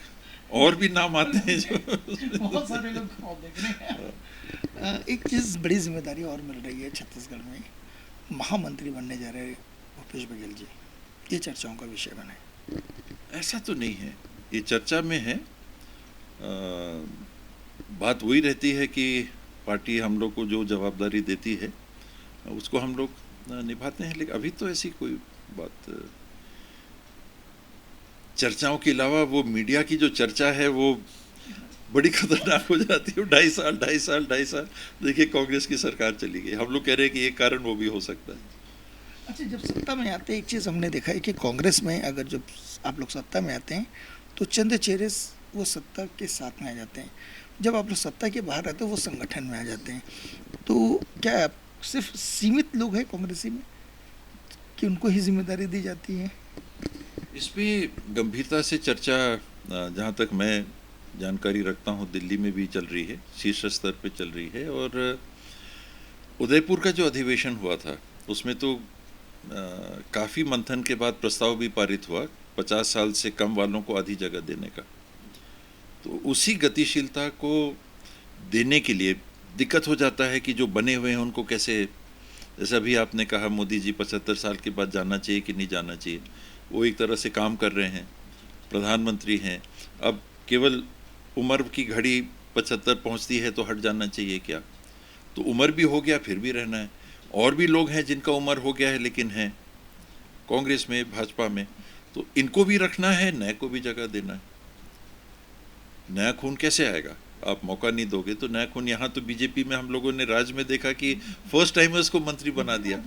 [SPEAKER 3] और भी नाम आते हैं जो
[SPEAKER 2] बहुत सारे लोग देख रहे हैं। एक चीज़, बड़ी जिम्मेदारी और मिल रही है छत्तीसगढ़ में, महामंत्री बनने जा रहे भूपेश बघेल जी। ये चर्चाओं का विषय बना है?
[SPEAKER 3] ऐसा तो नहीं है, ये चर्चा में है। बात वही रहती है कि पार्टी हम लोग को जो जवाबदारी देती है उसको हम लोग निभाते हैं। लेकिन अभी तो ऐसी कोई बात, चर्चाओं के अलावा वो मीडिया की जो चर्चा है वो बड़ी खतरनाक हो जाती है। 2.5 साल देखिए कांग्रेस की सरकार चली गई, हम लोग कह रहे हैं कि एक कारण वो भी हो सकता है।
[SPEAKER 2] अच्छा, जब सत्ता में आते हैं, एक चीज़ हमने देखा है कि कांग्रेस में अगर जब आप लोग सत्ता में आते हैं तो चंद चेहरे वो सत्ता के साथ में आ जाते हैं, जब आप लोग सत्ता के बाहर रहते हैं वो संगठन में आ जाते हैं। तो क्या सिर्फ सीमित लोग हैं कांग्रेसी में कि उनको ही जिम्मेदारी दी जाती है?
[SPEAKER 3] इस पर गंभीरता से चर्चा, जहाँ तक मैं जानकारी रखता हूँ, दिल्ली में भी चल रही है, शीर्ष स्तर पे चल रही है। और उदयपुर का जो अधिवेशन हुआ था उसमें तो काफ़ी मंथन के बाद प्रस्ताव भी पारित हुआ 50 साल से कम वालों को आधी जगह देने का। तो उसी गतिशीलता को देने के लिए दिक्कत हो जाता है कि जो बने हुए हैं उनको कैसे, जैसा भी आपने कहा मोदी जी 75 साल के बाद जाना चाहिए कि नहीं जाना चाहिए, वो एक तरह से काम कर रहे हैं, प्रधानमंत्री हैं। अब केवल उम्र की घड़ी 75 पहुंचती है तो हट जाना चाहिए क्या? तो उम्र भी हो गया फिर भी रहना है। और भी लोग हैं जिनका उम्र हो गया है लेकिन हैं कांग्रेस में, भाजपा में, तो इनको भी रखना है, नए को भी जगह देना है। नया खून कैसे आएगा? आप मौका नहीं दोगे तो नया खून। यहाँ तो बीजेपी में हम लोगों ने राज्य में देखा कि फर्स्ट टाइमर्स को मंत्री बना दिया।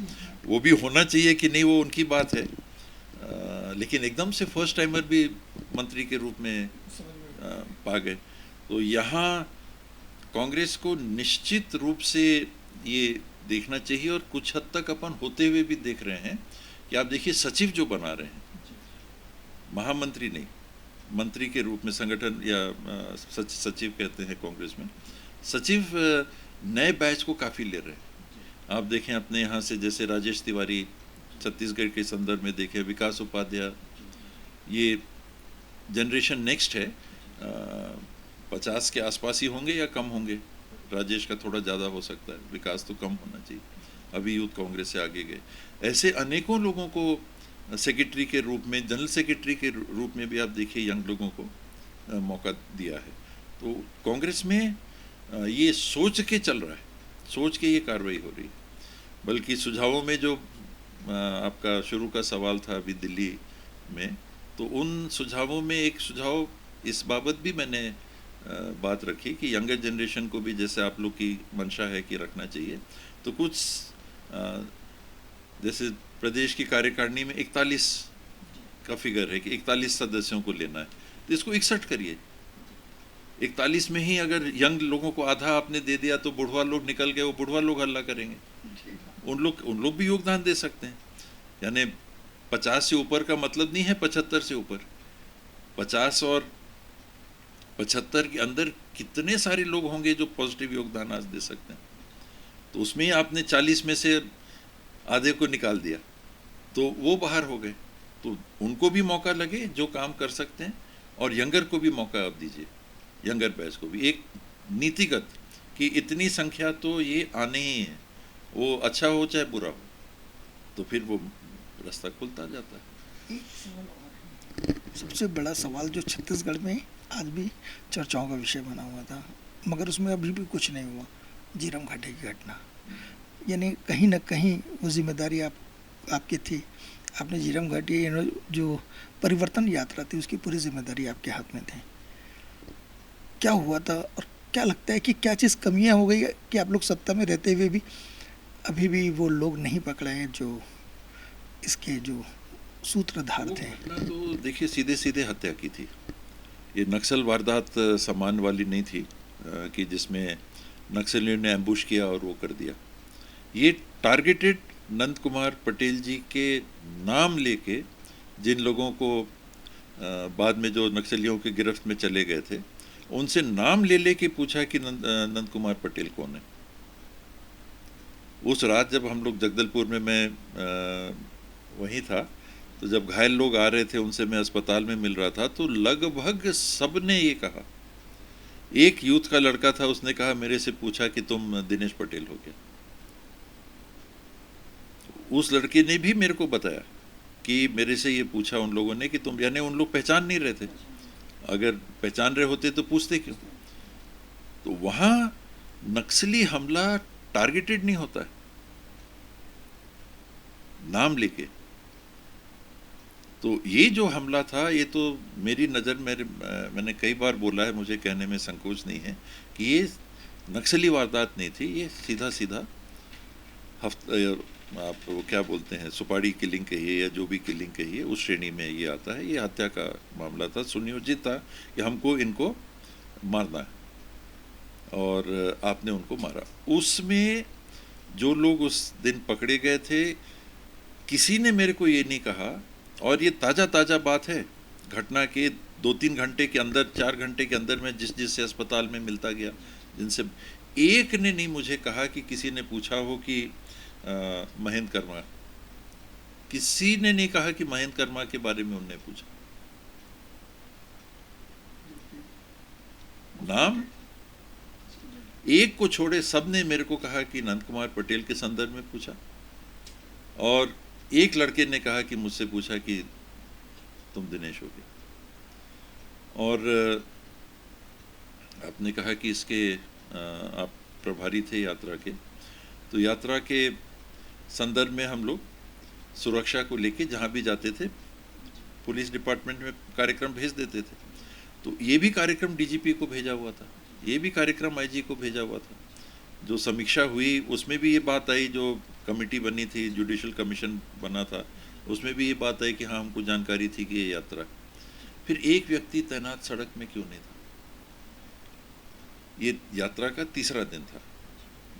[SPEAKER 3] वो भी होना चाहिए कि नहीं वो उनकी बात है, लेकिन एकदम से फर्स्ट टाइमर भी मंत्री के रूप में पा गए। तो यहाँ कांग्रेस को निश्चित रूप से ये देखना चाहिए, और कुछ हद तक अपन होते हुए भी देख रहे हैं कि आप देखिए सचिव जो बना रहे हैं, महामंत्री नहीं, मंत्री के रूप में, संगठन या सचिव कहते हैं कांग्रेस में, सचिव नए बैच को काफ़ी ले रहे हैं। आप देखें अपने यहाँ से, जैसे राजेश तिवारी छत्तीसगढ़ के संदर्भ में देखें, विकास उपाध्याय, ये जनरेशन नेक्स्ट है। 50 के आसपास ही होंगे या कम होंगे। राजेश का थोड़ा ज़्यादा हो सकता है, विकास तो कम होना चाहिए, अभी यूथ कांग्रेस से आगे गए। ऐसे अनेकों लोगों को सेक्रेटरी के रूप में, जनरल सेक्रेटरी के रूप में भी आप देखिए यंग लोगों को मौका दिया है। तो कांग्रेस में ये सोच के चल रहा है, सोच के ये कार्रवाई हो रही है। बल्कि सुझावों में जो आपका शुरू का सवाल था अभी दिल्ली में, तो उन सुझावों में एक सुझाव इस बाबत भी मैंने बात रखी कि यंगर जनरेशन को भी, जैसे आप लोग की मंशा है कि रखना चाहिए, तो कुछ जैसे प्रदेश की कार्यकारिणी में 41 का फिगर है कि 41 सदस्यों को लेना है, तो इसको 61 करिए। 41 में ही अगर यंग लोगों को आधा आपने दे दिया तो बुढ़वा लोग निकल गए, वो बुढ़वा लोग हल्ला करेंगे। उन लोग भी योगदान दे सकते हैं। यानी 50 से ऊपर का मतलब नहीं है 75 से ऊपर। 50 और 75 के अंदर कितने सारे लोग होंगे जो पॉजिटिव योगदान आज दे सकते हैं। तो उसमें ही आपने 40 में से आधे को निकाल दिया, तो वो बाहर हो गए। तो उनको भी मौका लगे जो काम कर सकते हैं, और यंगर को भी मौका आप दीजिए, यंगर बैच को भी एक नीतिगत कि इतनी संख्या तो ये आने ही है, वो अच्छा हो चाहे बुरा हो, तो फिर वो रास्ता खुलता जाता है।
[SPEAKER 2] सबसे बड़ा सवाल जो छत्तीसगढ़ में आज भी चर्चाओं का विषय बना हुआ था, मगर उसमें अभी भी कुछ नहीं हुआ, झीरम घाटी की घटना। यानी कहीं ना कहीं वो जिम्मेदारी आपकी थी। आपने झीरम घाटी जो परिवर्तन यात्रा थी उसकी पूरी जिम्मेदारी आपके हाथ में थी। क्या हुआ था और क्या लगता है कि क्या चीज़ कमियां हो गई कि आप लोग सत्ता में रहते हुए भी अभी भी वो लोग नहीं पकड़े हैं जो इसके जो सूत्रधार थे?
[SPEAKER 3] तो देखिए, सीधे सीधे हत्या की थी। ये नक्सल वारदात सामान्य वाली नहीं थी कि जिसमें नक्सलियों ने एम्बुश किया और वो कर दिया। ये टारगेटेड नंद कुमार पटेल जी के नाम लेके जिन लोगों को बाद में जो नक्सलियों के गिरफ्त में चले गए थे, उनसे नाम ले लेके पूछा कि नंद कुमार पटेल कौन है। उस रात जब हम लोग जगदलपुर में, मैं वहीं था, तो जब घायल लोग आ रहे थे उनसे मैं अस्पताल में मिल रहा था, तो लगभग सब ने ये कहा। एक यूथ का लड़का था, उसने कहा, मेरे से पूछा कि तुम दिनेश पटेल हो क्या। उस लड़के ने भी मेरे को बताया कि मेरे से ये पूछा उन लोगों ने कि तुम, यानी उन लोग पहचान नहीं रहे थे। अगर पहचान रहे होते तो पूछते क्यों। तो वहां नक्सली हमला टारगेटेड नहीं होता है, नाम लेके। तो ये जो हमला था, ये तो मेरी नज़र में, मैंने कई बार बोला है, मुझे कहने में संकोच नहीं है कि ये नक्सली वारदात नहीं थी। ये सीधा सीधा आप वो क्या बोलते हैं, सुपारी किलिंग कहिए या जो भी किलिंग कहिए, उस श्रेणी में ये आता है। ये हत्या का मामला था, सुनियोजित था कि हमको इनको मारना है, और आपने उनको मारा। उसमें जो लोग उस दिन पकड़े गए थे, किसी ने मेरे को ये नहीं कहा, और ये ताज़ा बात है, घटना के 2-3 घंटे के अंदर, 4 घंटे के अंदर में जिससे अस्पताल में मिलता गया, जिनसे एक ने नहीं मुझे कहा कि किसी ने पूछा हो कि महेंद्र कर्मा, किसी ने नहीं कहा कि महेंद्र कर्मा के बारे में उनने पूछा। नाम एक को छोड़े सब ने मेरे को कहा कि नंद कुमार पटेल के संदर्भ में पूछा, और एक लड़के ने कहा कि मुझसे पूछा कि तुम दिनेश हो क्या। और आपने कहा कि इसके आप प्रभारी थे यात्रा के, तो यात्रा के संदर्भ में हम लोग सुरक्षा को लेके जहाँ भी जाते थे, पुलिस डिपार्टमेंट में कार्यक्रम भेज देते थे। तो ये भी कार्यक्रम डीजीपी को भेजा हुआ था, ये भी कार्यक्रम आईजी को भेजा हुआ था। जो समीक्षा हुई उसमें भी ये बात आई, जो कमेटी बनी थी, जुडिशल कमीशन बना था, उसमें भी ये बात आई कि हाँ, हमको जानकारी थी कि ये यात्रा। फिर एक व्यक्ति तैनात सड़क में क्यों नहीं था। ये यात्रा का तीसरा दिन था,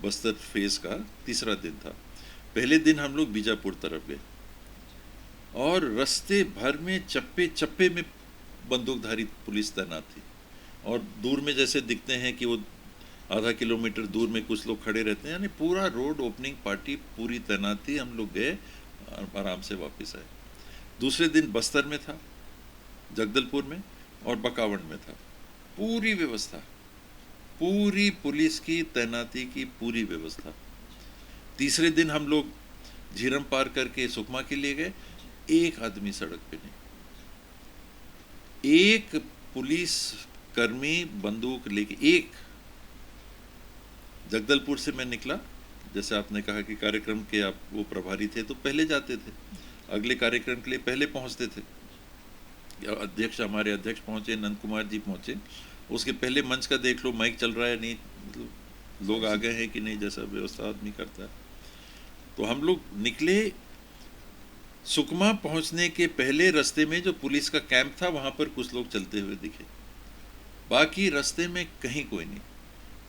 [SPEAKER 3] बस्तर फेज का तीसरा दिन था। पहले दिन हम लोग बीजापुर तरफ गए, और रास्ते भर में चप्पे चप्पे में बंदूकधारी पुलिस तैनात थी, और दूर में जैसे दिखते हैं कि वो आधा किलोमीटर दूर में कुछ लोग खड़े रहते हैं, यानी पूरा रोड ओपनिंग पार्टी पूरी तैनात थी। हम लोग गए, आराम से वापस आए। दूसरे दिन बस्तर में था, जगदलपुर में और बकावंड में था। पूरी व्यवस्था, पूरी पुलिस की तैनाती की पूरी व्यवस्था। तीसरे दिन हम लोग झीरम पार करके सुकमा के लिए गए, एक आदमी सड़क पे नहीं, एक पुलिस कर्मी बंदूक लेके। एक जगदलपुर से मैं निकला, जैसे आपने कहा कि कार्यक्रम के आप वो प्रभारी थे तो पहले जाते थे, अगले कार्यक्रम के लिए पहले पहुंचते थे। हमारे अध्यक्ष पहुंचे, नंद कुमार जी पहुंचे, उसके पहले मंच का देख लो, माइक चल रहा है नहीं, मतलब लोग आ गए हैं कि नहीं, जैसा व्यवस्था आदमी करता है। तो हम लोग निकले, सुकमा पहुंचने के पहले रास्ते में जो पुलिस का कैंप था वहां पर कुछ लोग चलते हुए दिखे, बाकी रास्ते में कहीं कोई नहीं,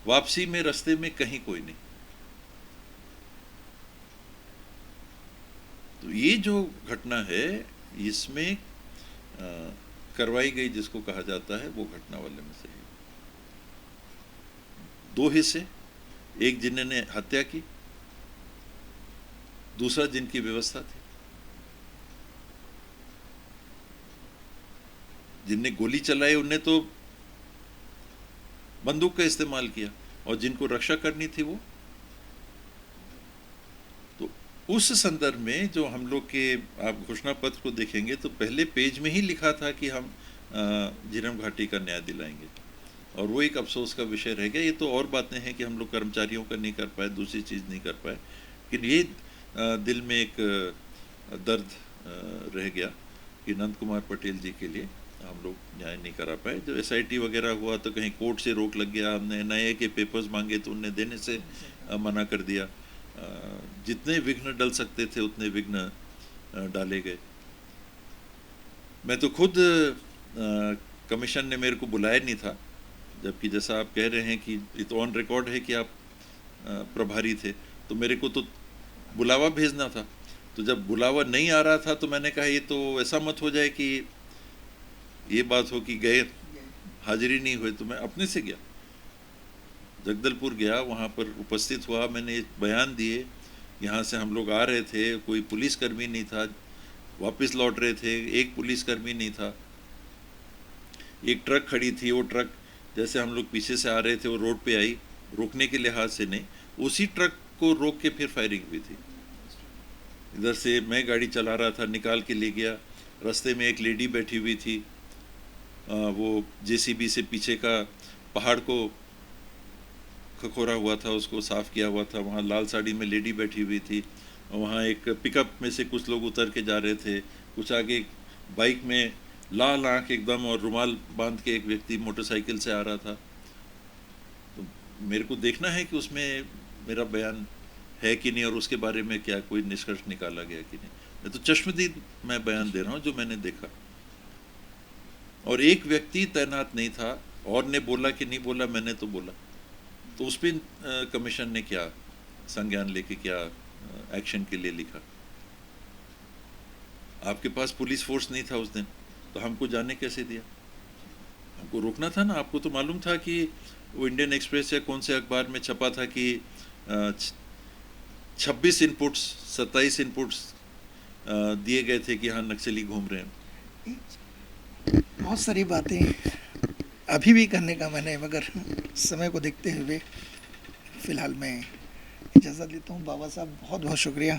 [SPEAKER 3] वापसी में रास्ते में कहीं कोई नहीं। तो ये जो घटना है इसमें करवाई गई जिसको कहा जाता है वो घटना वाले में से है। दो हिस्से, एक जिन्होंने हत्या की, दूसरा जिनकी व्यवस्था थी। जिनने गोली चलाई उनने तो बंदूक का इस्तेमाल किया, और जिनको रक्षा करनी थी वो। तो उस संदर्भ में जो हम लोग के आप घोषणा पत्र को देखेंगे तो पहले पेज में ही लिखा था कि हम झीरम घाटी का न्याय दिलाएंगे, और वो एक अफसोस का विषय रह गया। ये तो और बातें हैं कि हम लोग कर्मचारियों का नहीं कर पाए, दूसरी चीज़ नहीं कर पाए, लेकिन ये दिल में एक दर्द रह गया कि नंद कुमार पटेल जी के लिए हम लोग न्याय नहीं करा पाए। जो SIT वगैरह हुआ तो कहीं कोर्ट से रोक लग गया, हमने NIA के पेपर्स मांगे तो उनने देने से मना कर दिया। जितने विघ्न डल सकते थे उतने विघ्न डाले गए। मैं तो खुद कमीशन ने मेरे को बुलाया नहीं था, जबकि जैसा आप कह रहे हैं कि ये तो ऑन रिकॉर्ड है कि आप प्रभारी थे, तो मेरे को तो बुलावा भेजना था। तो जब बुलावा नहीं आ रहा था तो मैंने कहा ये तो ऐसा मत हो जाए कि ये बात हो कि गए हाजिरी नहीं हुई। तो मैं अपने से गया, जगदलपुर गया, वहाँ पर उपस्थित हुआ, मैंने बयान दिए। यहाँ से हम लोग आ रहे थे, कोई पुलिसकर्मी नहीं था, वापस लौट रहे थे, एक पुलिसकर्मी नहीं था। एक ट्रक खड़ी थी, वो ट्रक जैसे हम लोग पीछे से आ रहे थे वो रोड पे आई, रोकने के लिहाज से नहीं, उसी ट्रक को रोक के फिर फायरिंग हुई थी। इधर से मैं गाड़ी चला रहा था, निकाल के ले गया। रास्ते में एक लेडी बैठी हुई थी, वो JCB से पीछे का पहाड़ को खखोरा हुआ था, उसको साफ़ किया हुआ था। वहाँ लाल साड़ी में लेडी बैठी हुई थी। वहाँ एक पिकअप में से कुछ लोग उतर के जा रहे थे, कुछ आगे बाइक में लाल आँख एकदम और रुमाल बांध के एक व्यक्ति मोटरसाइकिल से आ रहा था। तो मेरे को देखना है कि उसमें मेरा बयान है कि नहीं और उसके बारे में क्या कोई निष्कर्ष निकाला गया कि नहीं। मैं तो चश्मदीद मैं बयान दे रहा हूँ जो मैंने देखा। और एक व्यक्ति तैनात नहीं था, और ने बोला कि नहीं बोला, मैंने तो बोला। तो उस पर कमीशन ने क्या संज्ञान लेके क्या एक्शन के लिए लिखा। आपके पास पुलिस फोर्स नहीं था उस दिन, तो हमको जाने कैसे दिया? हमको रोकना था ना। आपको तो मालूम था कि वो इंडियन एक्सप्रेस या कौन से अखबार में छपा था कि 26 इनपुट्स 27 इनपुट्स दिए गए थे कि हाँ नक्सली घूम रहे हैं।
[SPEAKER 2] बहुत सारी बातें अभी भी करने का मन है, मगर समय को देखते हुए फ़िलहाल मैं इजाज़त लेता हूँ। बाबा साहब बहुत बहुत शुक्रिया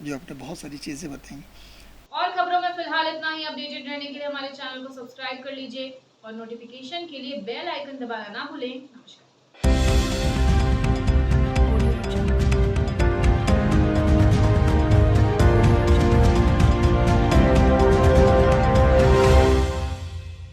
[SPEAKER 2] जो आपने बहुत सारी चीज़ें बताई।
[SPEAKER 1] और खबरों में फिलहाल इतना ही। अपडेटेड रहने के लिए हमारे चैनल को सब्सक्राइब कर लीजिए और नोटिफिकेशन के लिए बेल आइकन दबाना ना भूलें। नमस्कार।